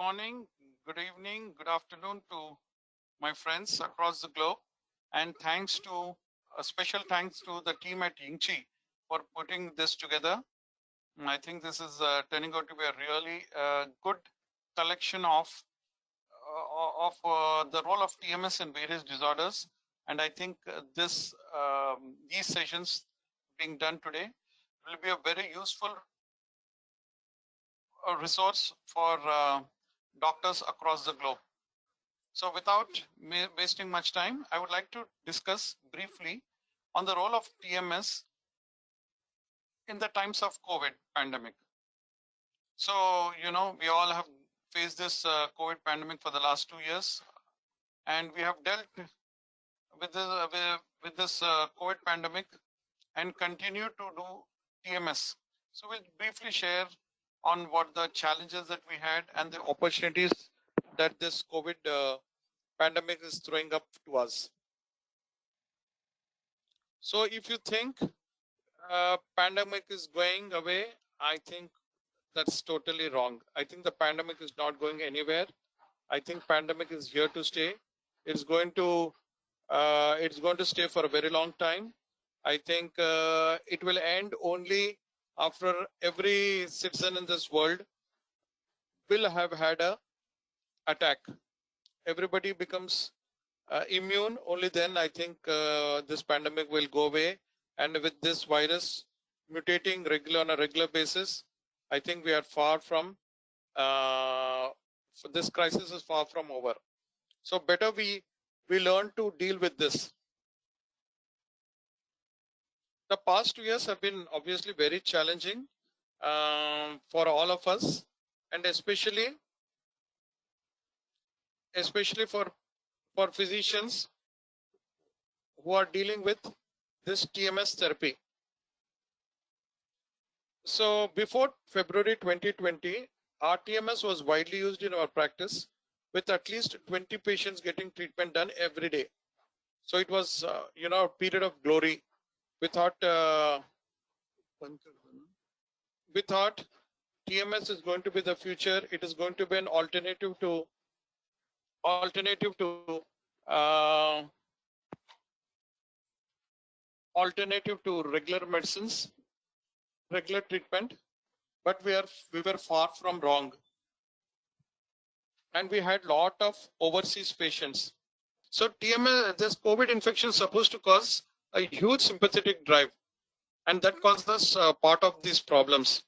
morning, good evening, good afternoon to my friends across the globe. And a special thanks to the team at Yingchi for putting this together. I think this is turning out to be a really good collection of the role of TMS in various disorders. And I think these sessions being done today will be a very useful resource for doctors across the globe. So without wasting much time, I would like to discuss briefly on the role of TMS in the times of COVID pandemic. So, we all have faced this COVID pandemic for the last 2 years, and we have dealt with this COVID pandemic and continue to do TMS. So we'll briefly share on what the challenges that we had and the opportunities that this COVID pandemic is throwing up to us. So if you think pandemic is going away, I think that's totally wrong. I think the pandemic is not going anywhere. I think pandemic is here to stay. It's going to stay for a very long time. I think it will end only after every citizen in this world will have had a attack. Everybody becomes immune. Only then I think this pandemic will go away. And with this virus mutating on a regular basis, I think we are far from this crisis is far from over. So better we learn to deal with this. The past 2 years have been obviously very challenging for all of us, and especially for physicians who are dealing with this TMS therapy. So before February 2020, our TMS was widely used in our practice, with at least 20 patients getting treatment done every day. So it was, a period of glory. We thought TMS is going to be the future. It is going to be an alternative to regular medicines, regular treatment, but we were far from wrong. And we had lot of overseas patients. So TMS, this COVID infection is supposed to cause a huge sympathetic drive, and that causes part of these problems.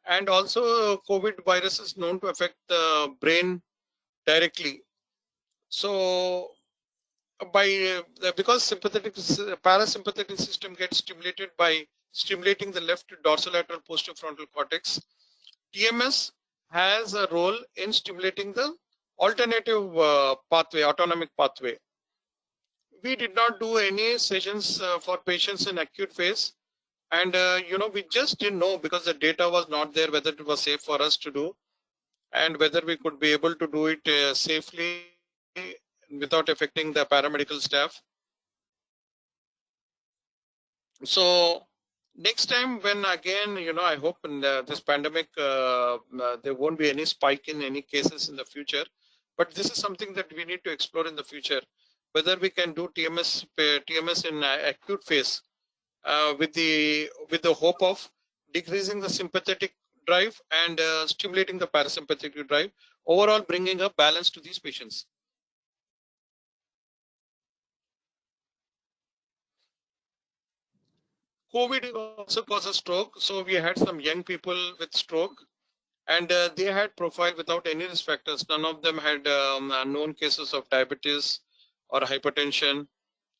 And also COVID virus is known to affect the brain directly. So because parasympathetic system gets stimulated by stimulating the left dorsolateral posterior frontal cortex, TMS has a role in stimulating the alternative pathway, autonomic pathway. We did not do any sessions for patients in acute phase, and we just didn't know, because the data was not there, whether it was safe for us to do and whether we could be able to do it safely without affecting the paramedical staff. So next time, when again, I hope in this pandemic there won't be any spike in any cases in the future, but this is something that we need to explore in the future, whether we can do TMS in acute phase with the hope of decreasing the sympathetic drive and stimulating the parasympathetic drive, overall bringing a balance to these patients. COVID also causes stroke. So we had some young people with stroke, and they had profile without any risk factors. None of them had known cases of diabetes or hypertension.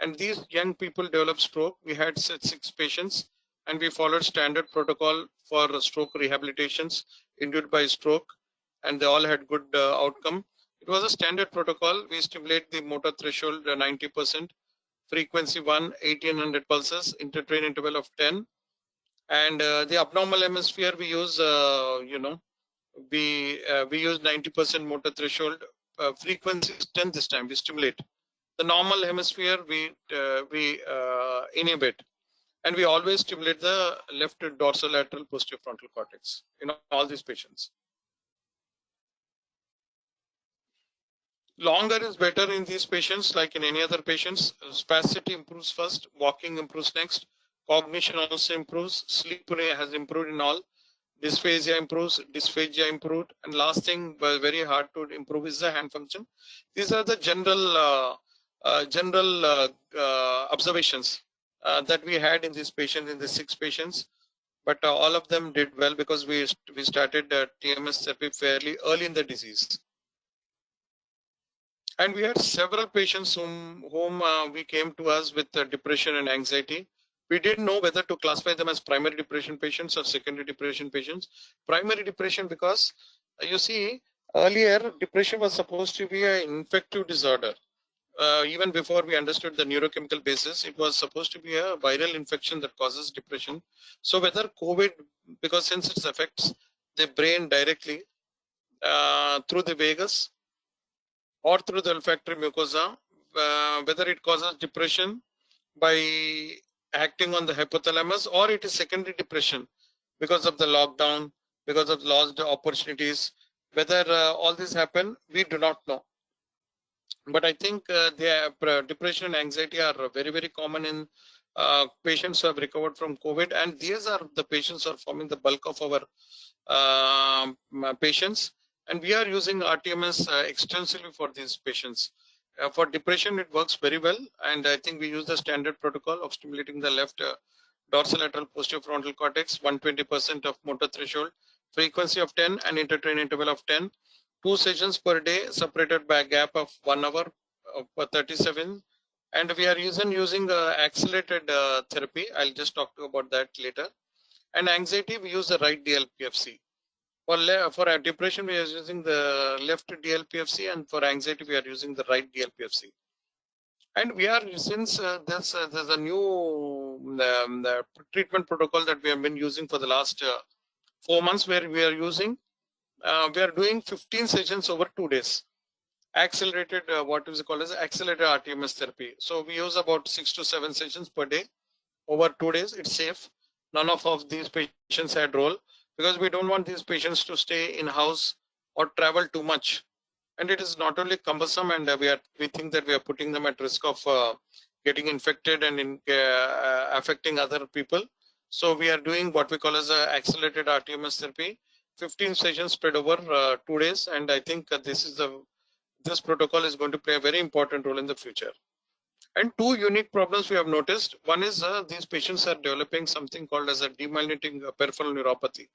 And these young people developed stroke. We had 6 patients, and we followed standard protocol for stroke rehabilitations induced by stroke, and they all had good outcome. It was a standard protocol. We stimulate the motor threshold 90%, frequency 1800 pulses, intertrain interval of 10, and the abnormal hemisphere we use we use 90% motor threshold, frequency is 10 this time. We stimulate the normal hemisphere, we inhibit, and we always stimulate the left dorsolateral posterior frontal cortex in all these patients. Longer is better in these patients, like in any other patients. Spasticity improves first, walking improves next, cognition also improves, sleep has improved in all, dysphagia improves, dysphagia improved, and last thing, very hard to improve, is the hand function. These are the general observations that we had in these patients, in the 6 patients. But all of them did well because we started TMS therapy fairly early in the disease. And we had several patients whom we came to us with depression and anxiety. We didn't know whether to classify them as primary depression patients or secondary depression patients. Primary depression because you see, earlier depression was supposed to be an infective disorder. Even before we understood the neurochemical basis, it was supposed to be a viral infection that causes depression. So whether COVID, because since it affects the brain directly through the vagus, or through the olfactory mucosa, whether it causes depression by acting on the hypothalamus, or it is secondary depression because of the lockdown, because of lost opportunities. Whether all this happen, we do not know. But I think depression and anxiety are very, very common in patients who have recovered from COVID, and these are the patients who are forming the bulk of our patients. And we are using RTMS extensively for these patients. For depression, it works very well. And I think we use the standard protocol of stimulating the left dorsolateral posterior frontal cortex, 120% of motor threshold, frequency of 10 and intertrain interval of 10. 2 sessions per day separated by a gap of 1 hour per 37. And we are using accelerated therapy. I'll just talk to you about that later. And anxiety, we use the right DLPFC. For depression, we are using the left DLPFC, and for anxiety, we are using the right DLPFC. And we are, since there's a new treatment protocol that we have been using for the last 4 months, where we are doing 15 sessions over 2 days. Accelerated, what is called as accelerated RTMS therapy. So we use about 6 to 7 sessions per day over 2 days. It's safe. None of these patients had role, because we don't want these patients to stay in house or travel too much. And it is not only cumbersome, and we think that we are putting them at risk of getting infected and affecting other people. So we are doing what we call as a accelerated RTMS therapy, 15 sessions spread over 2 days. And I think this protocol is going to play a very important role in the future. And 2 unique problems we have noticed. One is these patients are developing something called as a demyelinating peripheral neuropathy.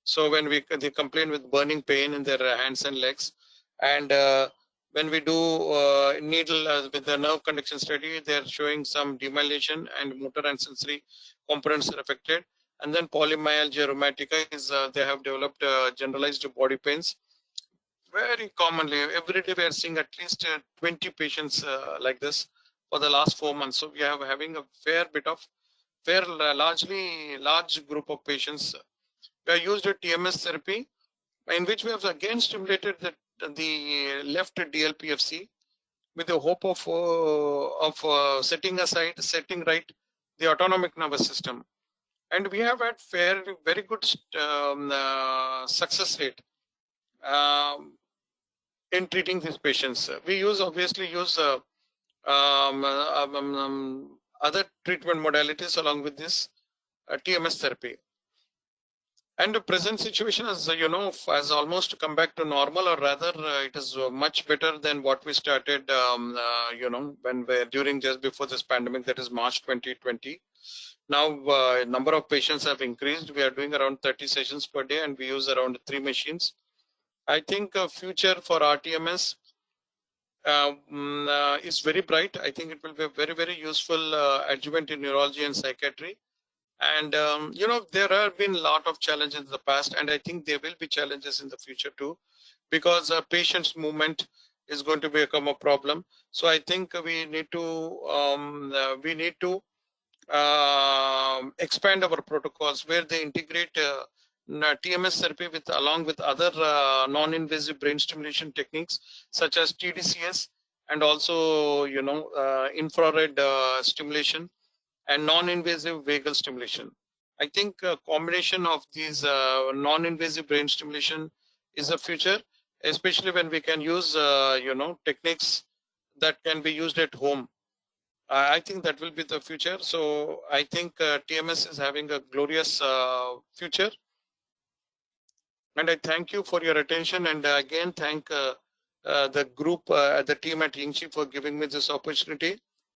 So when they complain with burning pain in their hands and legs, and when we do needle with the nerve conduction study, they are showing some demyelination, and motor and sensory components are affected. And then polymyalgia rheumatica is they have developed generalized body pains. Very commonly, every day we are seeing at least 20 patients like this for the last 4 months. So we are having a large group of patients. We have used a TMS therapy, in which we have again stimulated the left DLPFC with the hope of setting right the autonomic nervous system. And we have had very good success rate in treating these patients. We obviously use other treatment modalities along with this TMS therapy. And the present situation, as you know, has almost come back to normal, or rather, it is much better than what we started, during just before this pandemic, that is March 2020. Now, number of patients have increased. We are doing around 30 sessions per day, and we use around 3 machines. I think a future for RTMS is very bright. I think it will be a very, very useful adjuvant in neurology and psychiatry. And, there have been a lot of challenges in the past, and I think there will be challenges in the future too, because patients' movement is going to become a problem. So I think we need to expand our protocols where they integrate TMS therapy along with other non-invasive brain stimulation techniques such as TDCS, and also infrared stimulation and non-invasive vagal stimulation. I think a combination of these non-invasive brain stimulation is the future. especially when we can use, techniques that can be used at home. I think that will be the future. So I think TMS is having a glorious future. And I thank you for your attention. And again, thank the group, the team at Yingxi for giving me this opportunity.